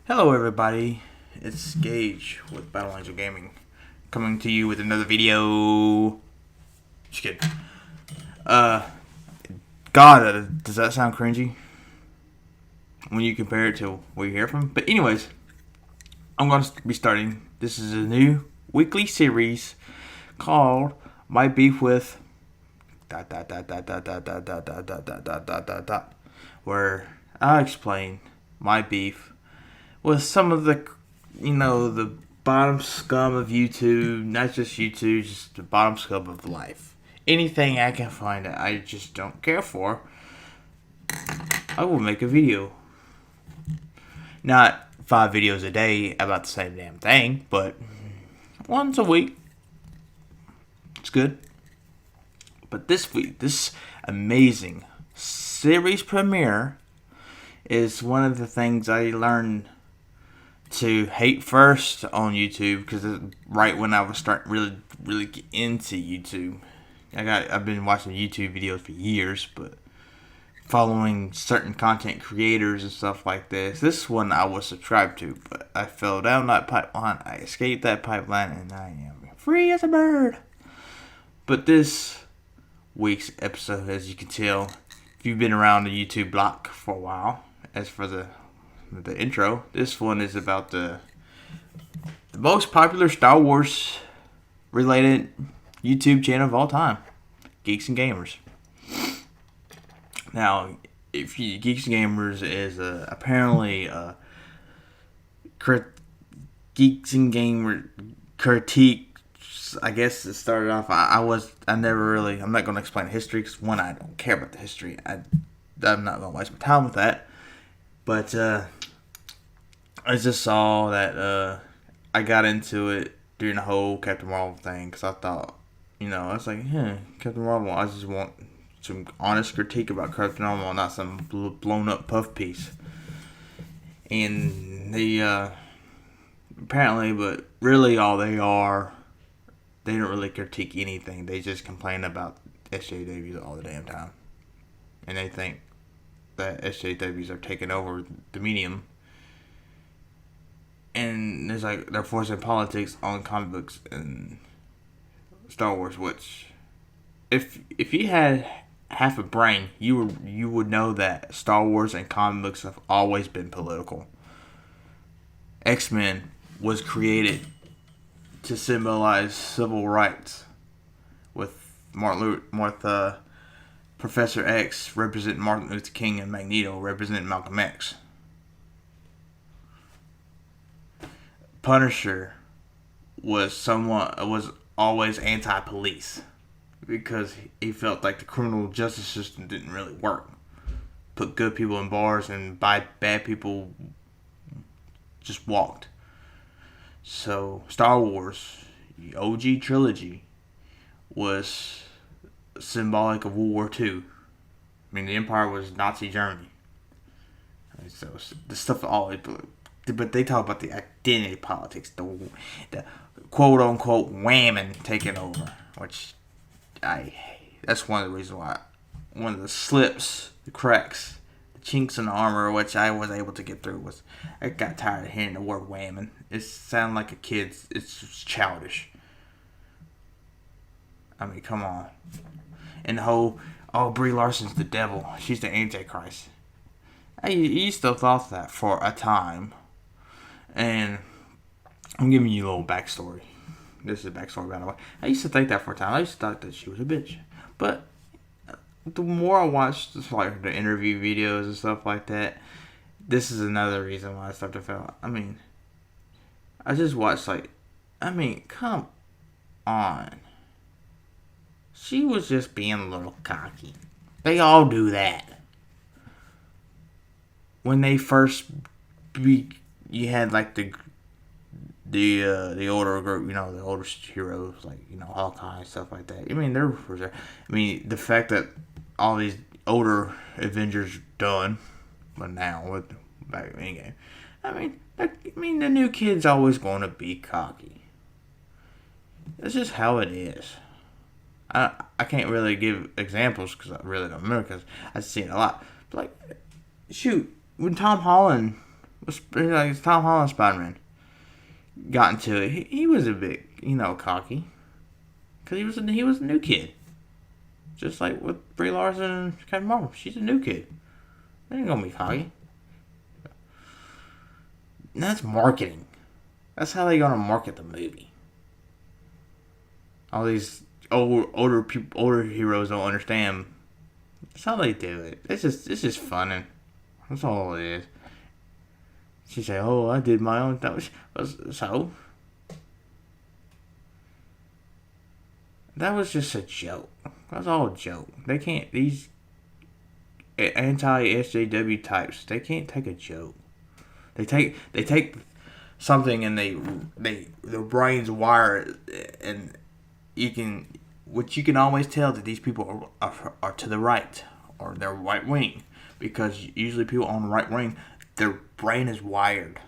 Hello everybody, it's Gage with Battle Angel Gaming, coming to you with another video. Just kidding. God, does that sound cringy when you compare it to where you hear from? But anyways, I'm going to be starting. This is a new weekly series called My Beef with ... where I explain my beef with some of the bottom scum of YouTube, not just YouTube, just the bottom scum of life. Anything I can find that I just don't care for, I will make a video. Not 5 videos a day about the same damn thing, but once a week. It's good. But this week, this amazing series premiere is one of the things I learned to hate first on YouTube, because right when I was starting really get into YouTube. I've been watching YouTube videos for years, but following certain content creators and stuff like this one I was subscribed to, but I fell down that pipeline. I escaped that pipeline, and I am free as a bird. But this week's episode, as you can tell, if you've been around the YouTube block for a while, as for the intro, this one is about the most popular Star Wars related YouTube channel of all time, Geeks and Gamers. Now, Geeks and Gamers is apparently Geeks and Gamer critique. I guess it started off. I'm not going to explain history, because one, I don't care about the history. I'm not going to waste my time with that. But I just saw that I got into it during the whole Captain Marvel thing, because I thought, I was like, Captain Marvel, I just want some honest critique about Captain Marvel, not some blown up puff piece. And they apparently, but really all they don't really critique anything. They just complain about SJWs all the damn time. And they think that SJWs are taking over the medium. And it's like they're forcing politics on comic books and Star Wars, which if you had half a brain, you would know that Star Wars and comic books have always been political. X-Men was created to symbolize civil rights, with Professor X representing Martin Luther King and Magneto representing Malcolm X. Punisher was always anti-police, because he felt like the criminal justice system didn't really work. Put good people in bars and bad people just walked. So Star Wars, the OG trilogy, was symbolic of World War II. I mean, the Empire was Nazi Germany. So the stuff always, but they talk about the identity politics, the quote unquote whammon taking over, which that's one of the reasons why, one of the slips, the cracks, the chinks in the armor, which I was able to get through, was I got tired of hearing the word whammon. It sounded like a kid's. It's childish. I mean, come on. And the whole, Brie Larson's the devil. She's the Antichrist. I used to have thought that for a time. And I'm giving you a little backstory. This is a backstory, by the way. I used to think that for a time. I used to think that she was a bitch. But the more I watched like the interview videos and stuff like that, this is another reason why I started to feel. I mean, I just watched come on. She was just being a little cocky. They all do that. When they first you had like the older group, the older heroes, like, Hawkeye and stuff like that. I mean, the fact that all these older Avengers done, but now with back in the game, I mean, the new kid's always going to be cocky. That's just how it is. I can't really give examples, because I really don't remember, because I've seen it a lot. But shoot, when Tom Holland Like Tom Holland Spider-Man got into it. He was a bit, cocky. Because he was a new kid. Just like with Brie Larson and Captain Marvel. She's a new kid. They ain't gonna be cocky. And that's marketing. That's how they gonna market the movie. All these older heroes don't understand. That's how they do it. It's just fun, and that's all it is. She said, "Oh, I did my own." That was so. That was just a joke. That's all a joke. They can't. These anti-sjw types. They can't take a joke. They take something and their brains wire it, and you can always tell that these people are to the right, or they're right wing, because usually people on the right wing, their brain is wired.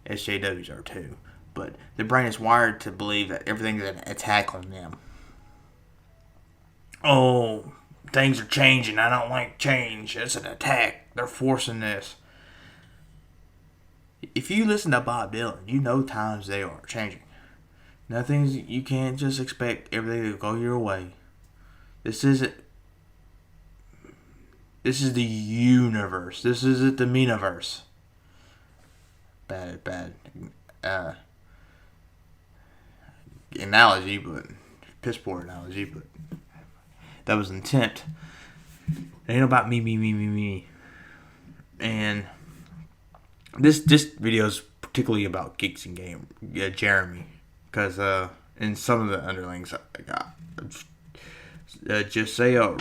SJWs are too, but their brain is wired to believe that everything's an attack on them. Oh, things are changing. I don't like change. It's an attack. They're forcing this. If you listen to Bob Dylan, you know times they are changing. You can't just expect everything to go your way. This is the universe. This isn't the metaverse. Bad analogy, but piss poor analogy, but that was intent. It ain't about me. And this video is particularly about Geeks and Game, Jeremy, because in some of the underlings I got Josiah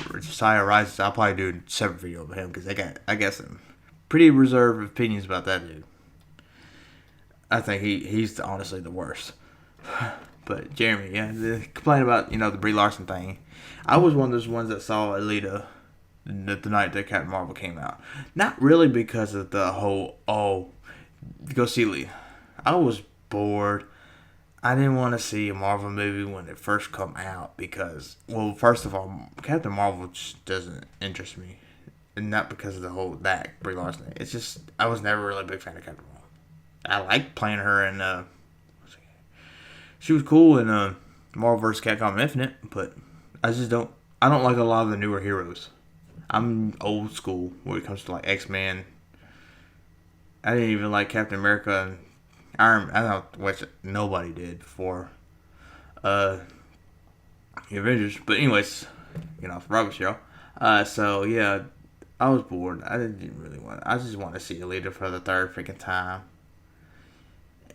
Rises. I'll probably do a separate video of him because I got some pretty reserved opinions about that dude. I think he's honestly the worst. But Jeremy, the complaint about the Brie Larson thing. I was one of those ones that saw Alita the night that Captain Marvel came out. Not really because of the whole go see Alita. I was bored. I didn't want to see a Marvel movie when it first come out because, well, first of all, Captain Marvel just doesn't interest me, and not because of the whole Brie Larson thing. It's just I was never really a big fan of Captain Marvel. I liked playing her in. She was cool in Marvel vs. Capcom Infinite, but I don't like a lot of the newer heroes. I'm old school when it comes to like X-Men. I didn't even like Captain America and Iron Man. I don't know, which nobody did before the Avengers. But anyways, rubbish, y'all. So yeah, I was bored. I didn't really want. I just want to see Alita for the third freaking time.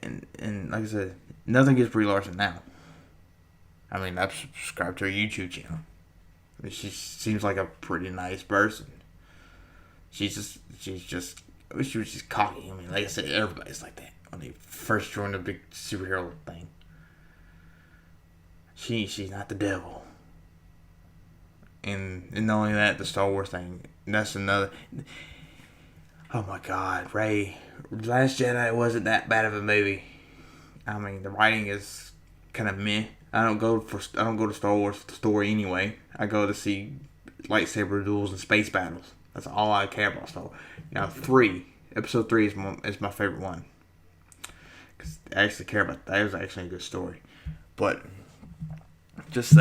And like I said, nothing gets Brie Larson now. I mean, I've subscribed to her YouTube channel. She seems like a pretty nice person. She was just cocky. I mean, like I said, everybody's like that when they first joined the big superhero thing. She's not the devil. And not only that, the Star Wars thing. That's another. Oh my God, Rey. Last Jedi wasn't that bad of a movie. I mean, the writing is kind of meh. I don't go to Star Wars for the story anyway. I go to see lightsaber duels and space battles. That's all I care about. So now episode 3 is my favorite one because I actually care about that. It was actually a good story, but just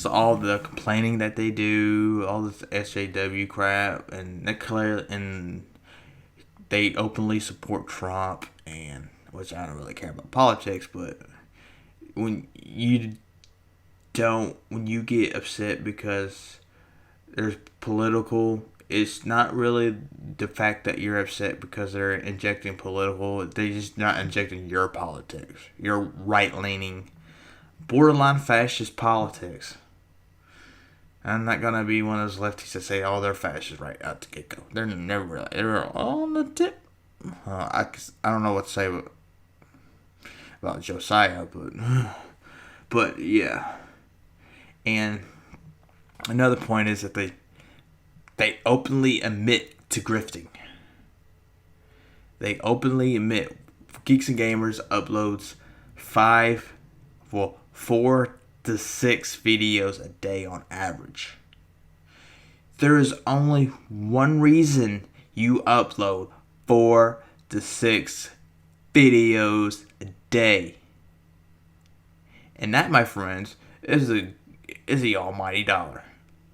all the complaining that they do, all this SJW crap, and they openly support Trump, and which I don't really care about politics, but when you get upset because there's political, it's not really the fact that you're upset because they're injecting political. They're just not injecting your politics. Your right-leaning, borderline fascist politics. I'm not gonna be one of those lefties that say, they're fascist right out the get-go. They're never really. They're on the tip. I don't know what to say about Josiah, but yeah. And another point is that they openly admit to grifting. They openly admit. Geeks and Gamers uploads 4 to 6 videos a day on average. There is only one reason you upload 4 to 6 videos a day. And that, my friends, is the almighty dollar.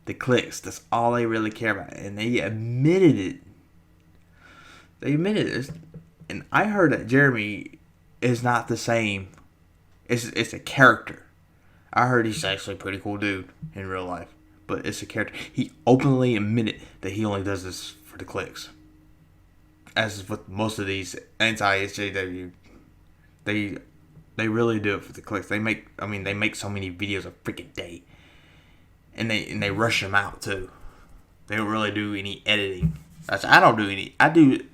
The clicks, that's all they really care about. And they admitted it. They admitted it. And I heard that Jeremy is not the same. It's a character. I heard he's actually a pretty cool dude in real life. But it's a character. He openly admitted that he only does this for the clicks. As with most of these anti-sjw, they really do it for the clicks. They make so many videos a freaking day. And they rush them out too. They don't really do any editing. I don't do any. I do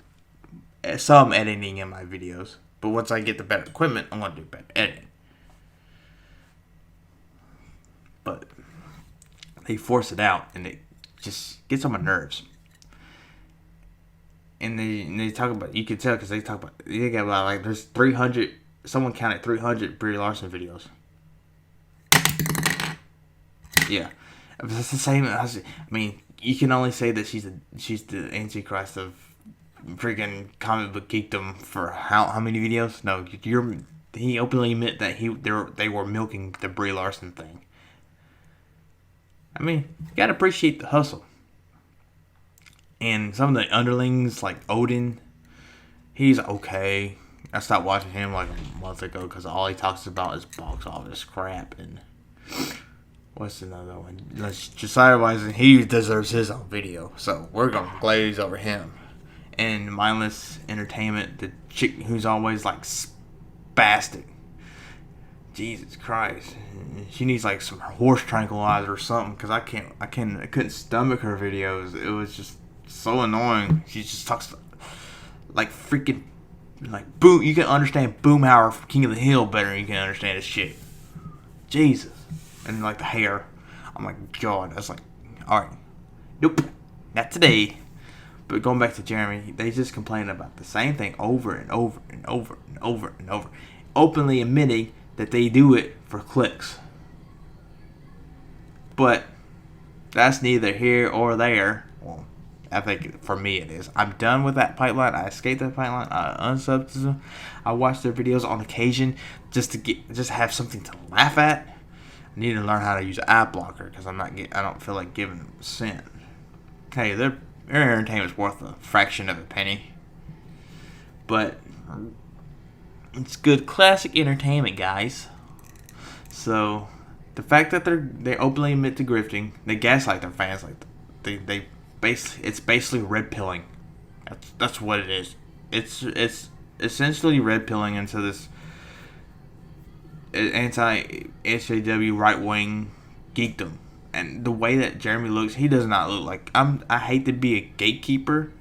some editing in my videos. But once I get the better equipment, I'm going to do better editing. But they force it out, and it just gets on my nerves. And they talk about, you can tell because they talk about, like there's 300, someone counted 300 Brie Larson videos. Yeah. It's the same. I mean, you can only say that she's the Antichrist of freaking comic book geekdom for how many videos? No, he openly admit that they were milking the Brie Larson thing. I mean, you gotta appreciate the hustle. And some of the underlings, like Odin, he's okay. I stopped watching him like a month ago because all he talks about is box office crap. And what's another one? Josiah Wise, he deserves his own video, so we're gonna glaze over him. And Mindless Entertainment, the chick who's always like spastic. Jesus Christ, she needs like some horse tranquilizer or something because I couldn't stomach her videos. It was just so annoying. She just talks like freaking like boom. You can understand Boomhauer from King of the Hill better than you can understand his shit. Jesus, and like the hair. Oh my God, that's like, all right, nope, not today. But going back to Jeremy, they just complain about the same thing over and over and over and over and over, openly admitting that they do it for clicks. But that's neither here or there. Well, I think for me it is. I'm done with that pipeline. I escaped that pipeline. I unsubbed to them. I watch their videos on occasion just to have something to laugh at. I need to learn how to use an ad blocker because I don't feel like giving them a cent. Hey, their entertainment's worth a fraction of a penny. But it's good classic entertainment, guys. So the fact that they openly admit to grifting, they gaslight their fans, like it's basically red pilling. That's what it is. It's essentially red pilling into this anti-sjw right wing geekdom. And the way that Jeremy looks, he does not look like I hate to be a gatekeeper,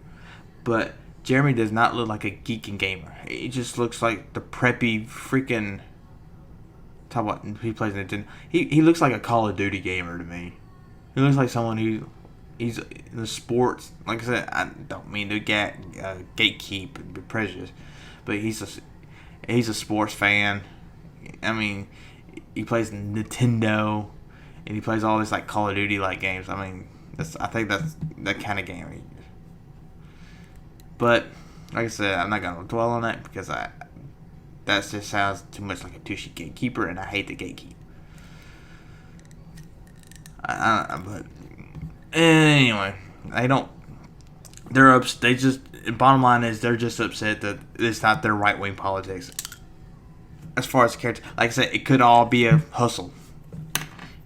but Jeremy does not look like a geek and gamer. He just looks like the preppy freaking. Talk about he plays Nintendo. He looks like a Call of Duty gamer to me. He looks like someone he's in the sports. Like I said, I don't mean to gatekeep and be prejudiced, but he's a sports fan. I mean, he plays Nintendo, and he plays all these like Call of Duty like games. I mean, I think that's that kind of game. But like I said, I'm not gonna dwell on that because that just sounds too much like a douchey gatekeeper, and I hate the gatekeep. But anyway, bottom line is they're just upset that it's not their right wing politics. As far as the character, like I said, it could all be a hustle.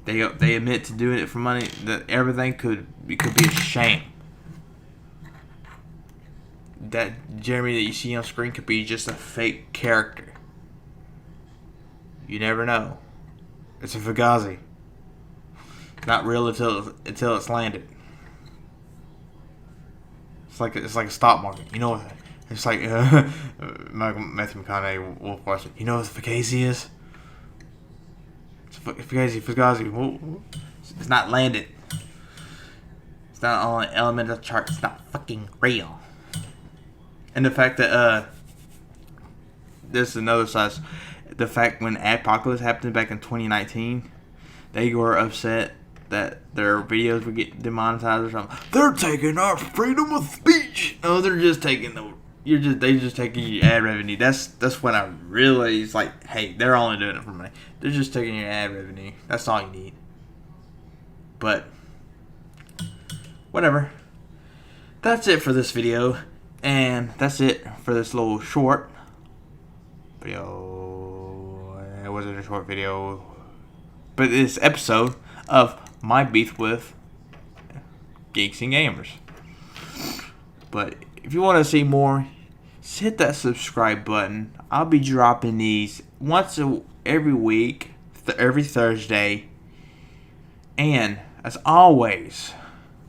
They admit to doing it for money. That everything could be a shame. That Jeremy that you see on screen could be just a fake character. You never know. It's a fugazi. Not real until it's landed. It's like a stock market. You know, it's like Matthew McConaughey, Wolf Watson. You know what a fugazi is? It's a fugazi. It's not landed. It's not on an element of the chart. It's not fucking real. And the fact that this is another side. The fact when Apocalypse happened back in 2019, they were upset that their videos would get demonetized or something. They're taking our freedom of speech. No, they're just taking They just taking your ad revenue. That's when I realized, like, hey, they're only doing it for money. They're just taking your ad revenue. That's all you need. But whatever. That's it for this video, and that's it for this little short video. It wasn't a short video, but this episode of my beef with Geeks and Gamers. But if you want to see more, just hit that subscribe button. I'll be dropping these every week, every Thursday. And as always,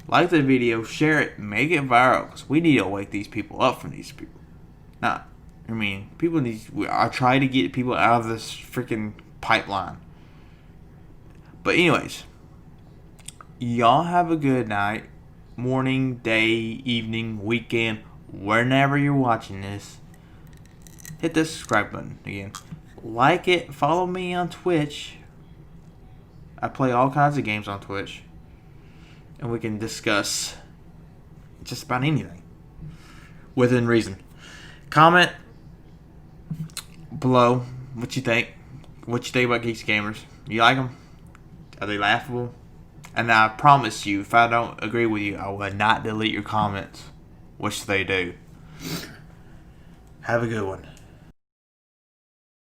like the video, share it, make it viral, because we need to wake these people up from these people. I try to get people out of this freaking pipeline. But anyways, y'all have a good night, morning, day, evening, weekend, whenever you're watching this. Hit the subscribe button again. Like it, follow me on Twitch. I play all kinds of games on Twitch. And we can discuss just about anything within reason. Comment below what you think. What you think about Geeks Gamers. You like them? Are they laughable? And I promise you, if I don't agree with you, I will not delete your comments. Which they do. Have a good one.